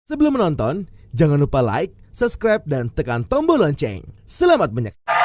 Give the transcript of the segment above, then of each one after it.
Sebelum menonton, jangan lupa like, subscribe, dan tekan tombol lonceng. Selamat menyaksikan.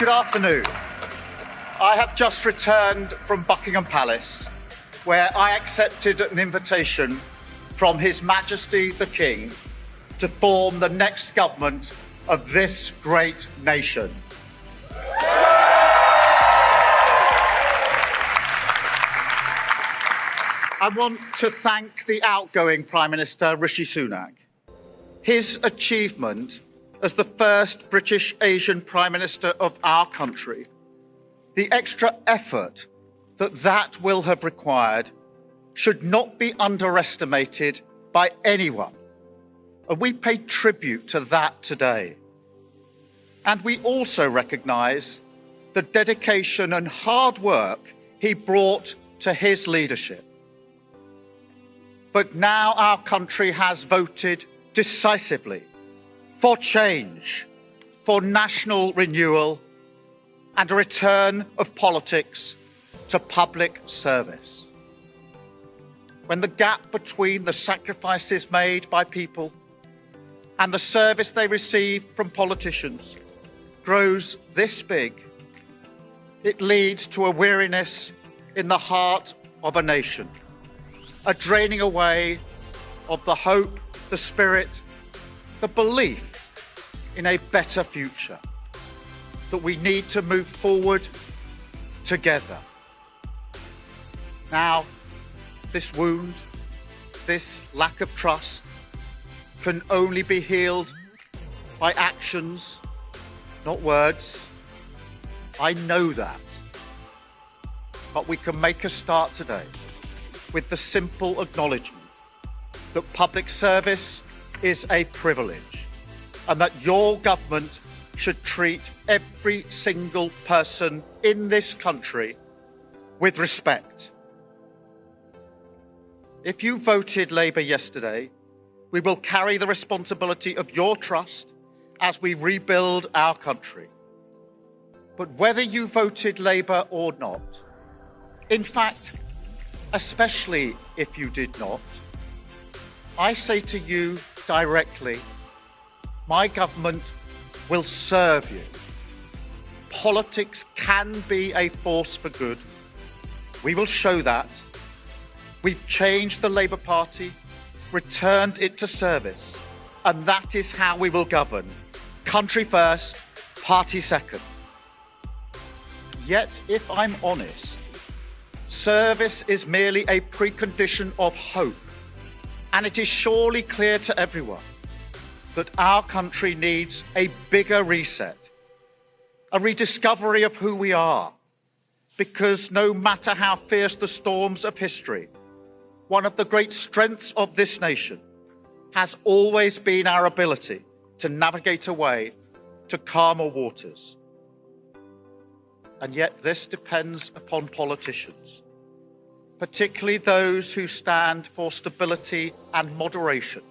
Good afternoon. I have just returned from Buckingham Palace, where I accepted an invitation from His Majesty the King to form the next government of this great nation. I want to thank the outgoing Prime Minister Rishi Sunak. His achievement as the first British Asian Prime Minister of our country, the extra effort that will have required should not be underestimated by anyone. And we pay tribute to that today. And we also recognise the dedication and hard work he brought to his leadership. But now our country has voted decisively for change, for national renewal, and a return of politics to public service. When the gap between the sacrifices made by people and the service they receive from politicians grows this big, it leads to a weariness in the heart of a nation, a draining away of the hope, the spirit, the belief in a better future, that we need to move forward together. Now, this wound, this lack of trust can only be healed by actions, not words. I know that. But we can make a start today with the simple acknowledgement that public service is a privilege, and that your government should treat every single person in this country with respect. If you voted Labour yesterday, we will carry the responsibility of your trust as we rebuild our country. But whether you voted Labour or not, in fact, especially if you did not, I say to you directly, my government will serve you. Politics can be a force for good. We will show that. We've changed the Labour Party, returned it to service, and that is how we will govern. Country first, party second. Yet, if I'm honest, service is merely a precondition of hope, and it is surely clear to everyone that our country needs a bigger reset, a rediscovery of who we are, because no matter how fierce the storms of history, one of the great strengths of this nation has always been our ability to navigate a way to calmer waters. And yet this depends upon politicians, particularly those who stand for stability and moderation,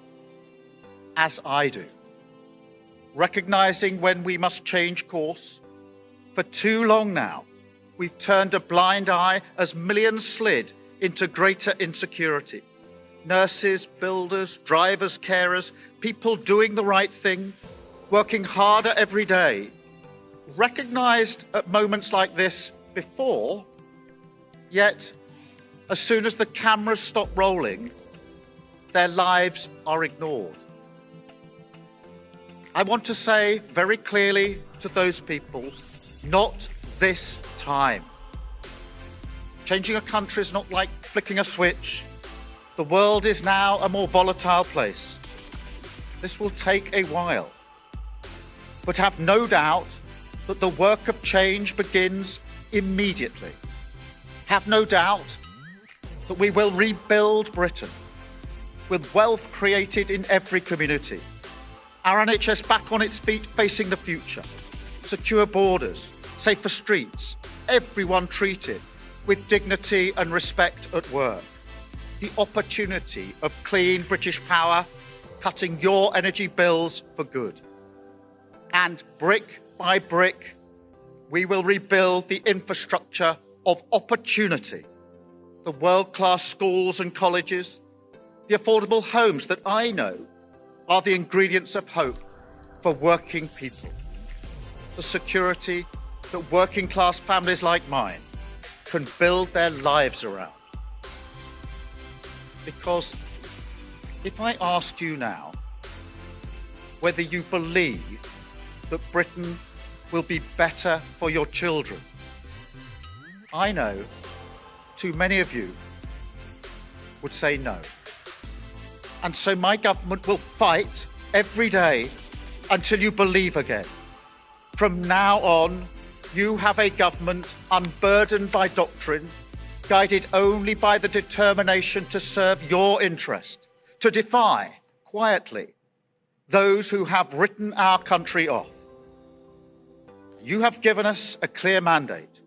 as I do, recognizing when we must change course. For too long now, we've turned a blind eye as millions slid into greater insecurity. Nurses, builders, drivers, carers, people doing the right thing, working harder every day, recognized at moments like this before, yet as soon as the cameras stop rolling, their lives are ignored. I want to say very clearly to those people, not this time. Changing a country is not like flicking a switch. The world is now a more volatile place. This will take a while. But have no doubt that the work of change begins immediately. Have no doubt that we will rebuild Britain with wealth created in every community. Our NHS back on its feet facing the future. Secure borders, safer streets, everyone treated with dignity and respect at work. The opportunity of clean British power, cutting your energy bills for good. And brick by brick, we will rebuild the infrastructure of opportunity, the world-class schools and colleges, the affordable homes that I know are the ingredients of hope for working people, the security that working-class families like mine can build their lives around. Because if I asked you now whether you believe that Britain will be better for your children, I know too many of you would say no. And so my government will fight every day until you believe again. From now on, you have a government unburdened by doctrine, guided only by the determination to serve your interest, to defy, quietly, those who have written our country off. You have given us a clear mandate,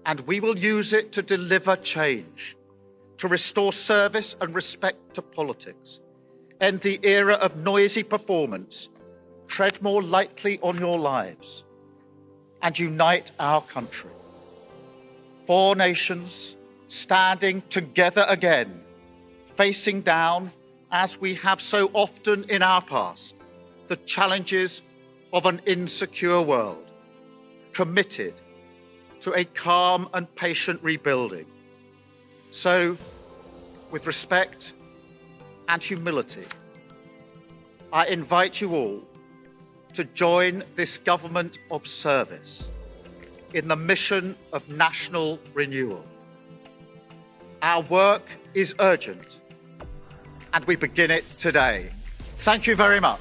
and we will use it to deliver change, to restore service and respect to politics, end the era of noisy performance, tread more lightly on your lives, and unite our country. 4 nations standing together again, facing down, as we have so often in our past, the challenges of an insecure world, committed to a calm and patient rebuilding. So, with respect and humility, I invite you all to join this government of service in the mission of national renewal. Our work is urgent, and we begin it today. Thank you very much.